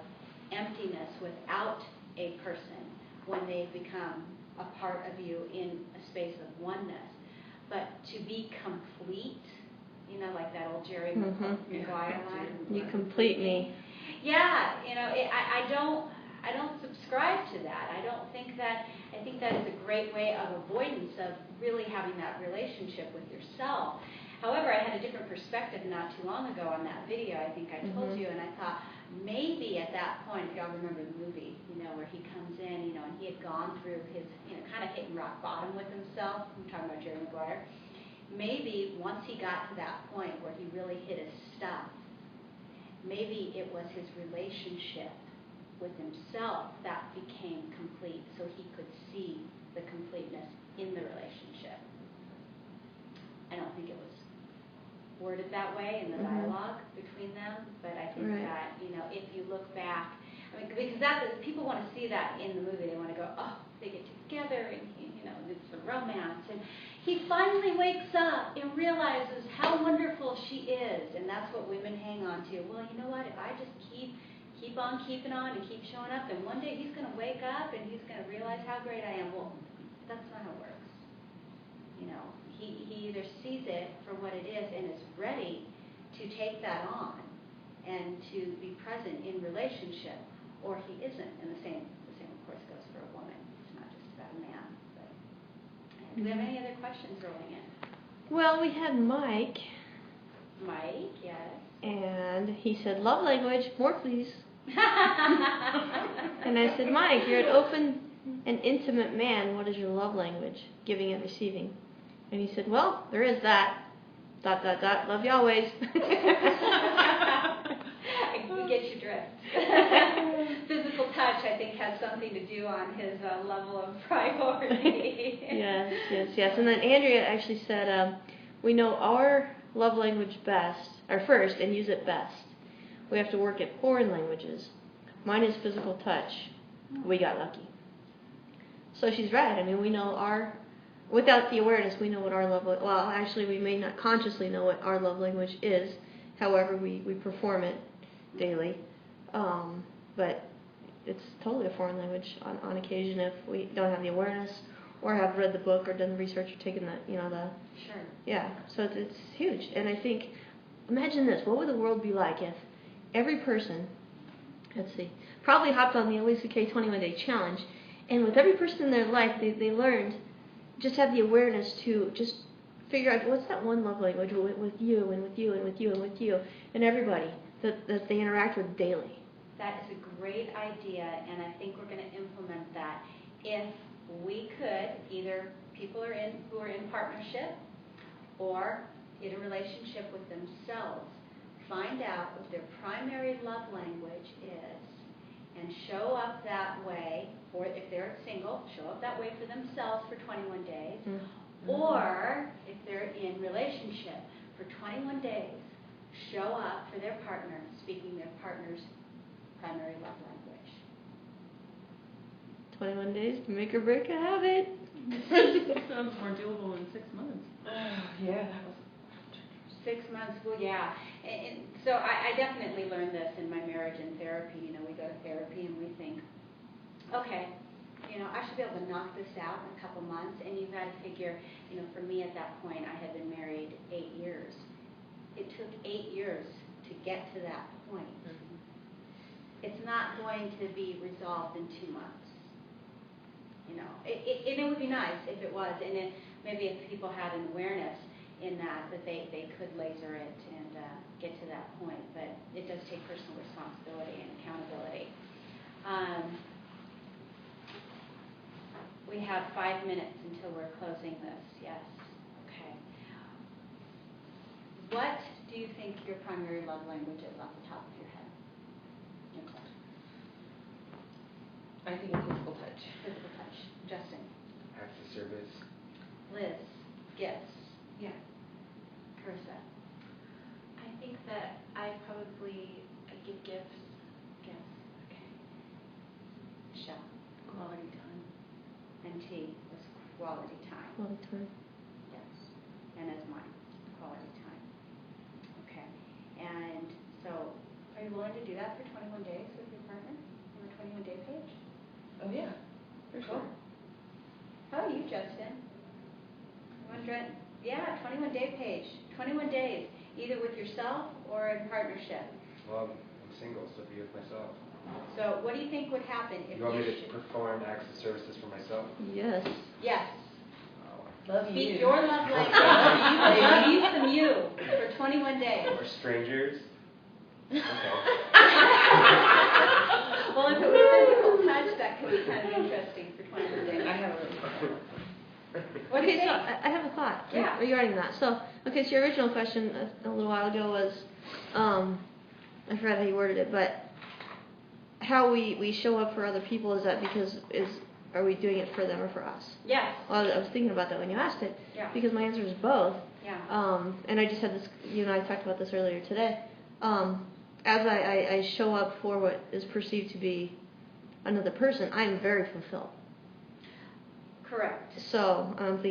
emptiness without a person when they become a part of you in a space of oneness. But to be complete, like that old Jerry Maguire line. You complete me. Yeah, I don't subscribe to that. I think that is a great way of avoidance of really having that relationship with yourself. However, I had a different perspective not too long ago on that video. I think I told you, and I thought maybe at that point, if y'all remember the movie, where he comes in, and he had gone through his, kind of hitting rock bottom with himself. I'm talking about Jerry Maguire. Maybe once he got to that point where he really hit his stuff, maybe it was his relationship with himself that became complete, so he could see the completeness in the relationship. I don't think it was worded that way in the dialogue between them, but I think that, if you look back, because people want to see that in the movie. They want to go, oh, they get together, and it's the romance, and he finally wakes up and realizes how wonderful she is, and that's what women hang on to. Well, you know what? If I just keep keep on keeping on and keep showing up, and one day he's going to wake up and he's going to realize how great I am. Well, that's not how it works. You know, he either sees it for what it is and is ready to take that on and to be present in relationship, or he isn't. And the same of course goes for a woman. It's not just about a man. But do we have any other questions rolling in? Well, we had Mike. Mike, yes. And he said, love language, more please. And I said, Mike, you're an open and intimate man. What is your love language? Giving and receiving. And he said, well, there is that. ... Love you always. We get your drift. Physical touch, I think, has something to do on his level of priority. Yes. And then Andrea actually said, we know our love language best, or first, and use it best. We have to work at foreign languages. Mine is physical touch. We got lucky. So she's right. I mean, we know without the awareness, we know what our love, well, actually, we may not consciously know what our love language is. However, we perform it daily. But it's totally a foreign language on occasion if we don't have the awareness or have read the book or done the research or taken the. Sure. Yeah, so it's huge. And I think, imagine this, what would the world be like if every person, probably hopped on the Alisa K 21-day challenge, and with every person in their life, they learned, just have the awareness to just figure out what's that one love language with you and with you and with you and with you and everybody that they interact with daily. That is a great idea, and I think we're going to implement that. If we could, either people who are in partnership or in a relationship with themselves, find out what their primary love language is and show up that way, or if they're single, show up that way for themselves for 21 days, or if they're in relationship for 21 days, show up for their partner, speaking their partner's primary love language. 21 days to make or break a habit. Sounds more doable in 6 months. Yeah, that was 6 months, well, yeah. And so I definitely learned this in my marriage and therapy. You know, we go to therapy and we think, okay, I should be able to knock this out in a couple months. And you've got to figure, for me at that point, I had been married 8 years. It took 8 years to get to that point. Mm-hmm. It's not going to be resolved in 2 months. It would be nice if it was, and then maybe if people had an awareness in that they could laser it and get to that point, but it does take personal responsibility and accountability. We have 5 minutes until we're closing this. Yes. Okay. What do you think your primary love language is off the top of your head? Nicole? I think it's physical touch. Physical touch. Justin? Acts of service. Liz? Gifts? Yes. Carissa? I think that I give gifts. Gifts. Okay. Michelle? Quality time. And T was quality time. Quality time. Yes. And as mine, quality time. Okay. And so, are you willing to do that for 21 days with your partner on the 21-day page? Oh, yeah, for sure. How about you, Justin? 21-day page. 21 days, either with yourself or in partnership. Well, I'm single, so be with myself. So what do you think would happen if you want me to perform acts of services for myself? Yes. Yes. Love you. Speak your love language. You some you for 21 days. Or strangers? Okay. Well, if it was physical touch, that could be kind of interesting for 21 days. I have a What do you think? So I have a thought Yeah. regarding that. So your original question a little while ago was, I forgot how you worded it, but how we show up for other people, is that are we doing it for them or for us? Yes. Well, I was thinking about that when you asked it, Yeah. because my answer is both. Yeah. And I just had this, you and I talked about this earlier today. As I show up for what is perceived to be another person, I am very fulfilled. Correct. So I'm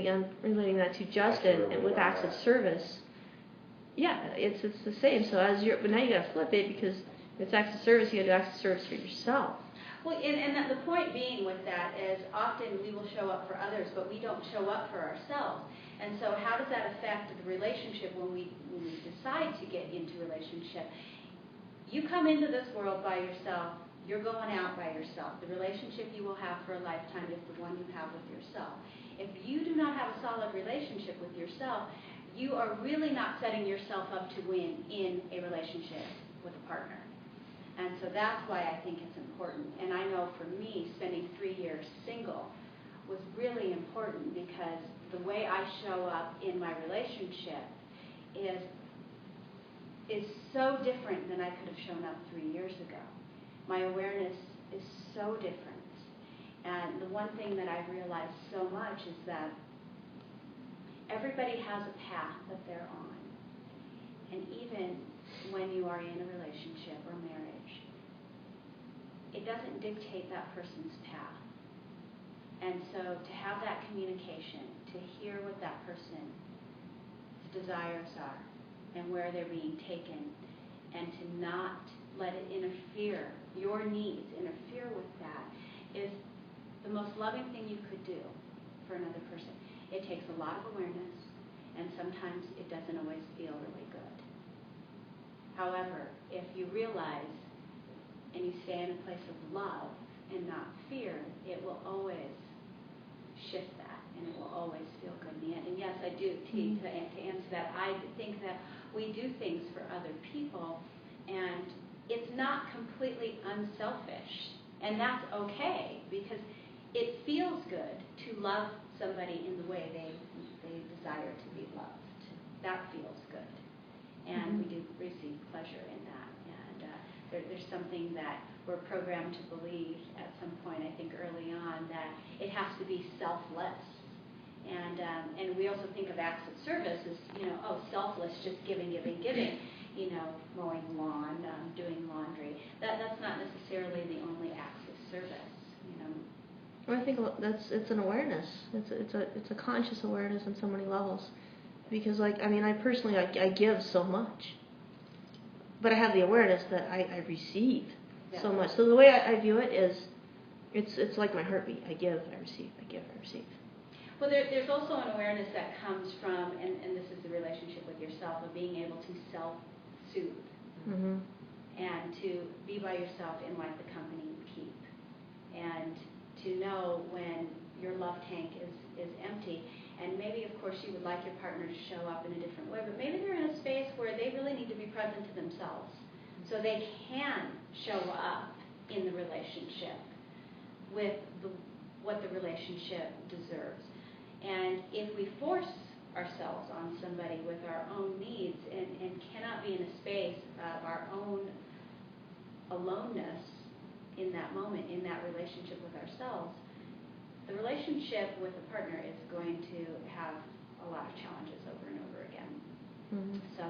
relating that to Justin, and with acts of service. Yeah, it's the same. So but now you got to flip it, because It's acts of service. You got to do acts of service for yourself. Well, and that the point being with that is often we will show up for others, but we don't show up for ourselves. And so how does that affect the relationship when we decide to get into relationship? You come into this world by yourself. You're going out by yourself. The relationship you will have for a lifetime is the one you have with yourself. If you do not have a solid relationship with yourself, you are really not setting yourself up to win in a relationship with a partner. And so that's why I think it's important. And I know for me, spending 3 years single was really important because the way I show up in my relationship is so different than I could have shown up 3 years ago. My awareness is so different. And the one thing that I've realized so much is that everybody has a path that they're on. And even when you are in a relationship or marriage, it doesn't dictate that person's path. And so to have that communication, to hear what that person's desires are and where they're being taken, and to not let it interfere, your needs interfere with that, is the most loving thing you could do for another person. It takes a lot of awareness, and sometimes it doesn't always feel really good. However, if you realize and you stay in a place of love and not fear, it will always shift that, and it will always feel good in the end. And yes, I do, to answer that, I think that we do things for other people, and it's not completely unselfish, and that's okay, because it feels good to love somebody in the way they desire to be loved. That feels good, and we do receive pleasure in that. And there's something that we're programmed to believe at some point, I think early on, that it has to be selfless. And we also think of acts of service as, selfless, just giving, mowing lawn, doing laundry. That's not necessarily the only acts of service, Well, I think it's an awareness. It's a conscious awareness on so many levels. Because I personally I give so much, but I have the awareness that I receive so much. So the way I view it is, it's like my heartbeat. I give, I receive, I give, I receive. Well, there's also an awareness that comes from, and this is the relationship with yourself, of being able to self-soothe. Mm-hmm. And to be by yourself and like the company you keep. And to know when your love tank is empty. And maybe, of course, you would like your partner to show up in a different way, but maybe they're in a space where they really need to be present to themselves so they can show up in the relationship with what the relationship deserves. And if we force ourselves on somebody with our own needs and cannot be in a space of our own aloneness in that moment, in that relationship with ourselves, the relationship with a partner is going to have a lot of challenges over and over again. Mm-hmm. So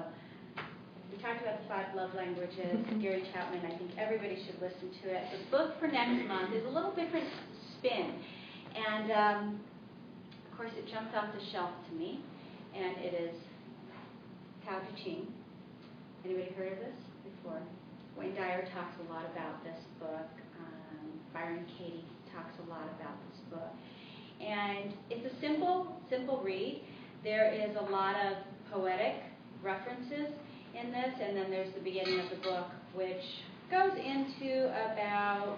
we talked about the 5 love languages. Gary Chapman, I think everybody should listen to it. The book for next month is a little different spin. And of course, it jumped off the shelf to me, and it is TAO TE CHING. Anybody heard of this before? Wayne Dyer talks a lot about this book. Byron Katie talks a lot about this book. And it's a simple read. There is a lot of poetic references in this, and then there's the beginning of the book, which goes into about,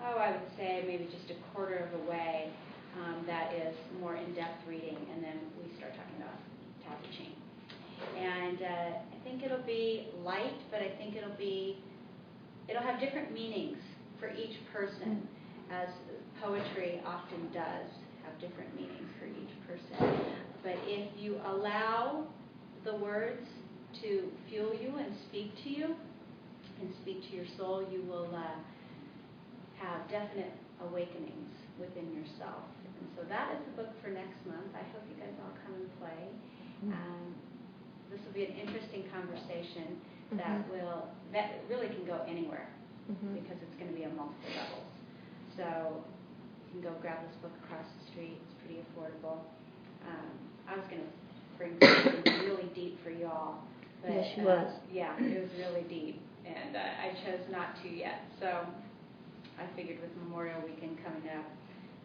I would say maybe just a quarter of the way. That is more in-depth reading, and then we start talking about TAO TE CHING. And I think it'll be light, but I think it'll have different meanings for each person, as poetry often does have different meanings for each person. But if you allow the words to fuel you and speak to you and speak to your soul, you will have definite awakenings within yourself. And so that is the book for next month. I hope you guys all come and play. This will be an interesting conversation that really can go anywhere, because it's going to be on multiple levels. So you can go grab this book across the street. It's pretty affordable. I was going to bring something really deep for y'all. But, yes, she was. Yeah, it was really deep. and I chose not to yet. So I figured with Memorial Weekend coming up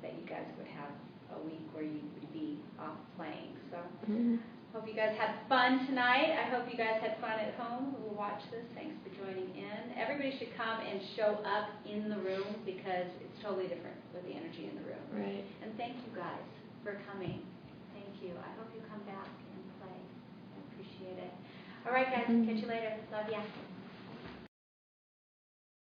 that you guys would have a week where you would be off playing. So hope you guys had fun tonight. I hope you guys had fun at home who will watch this. Thanks for joining in. Everybody should come and show up in the room because it's totally different with the energy in the room. Right. And thank you guys for coming. Thank you. I hope you come back and play. I appreciate it. All right, guys. Catch you later. Love ya.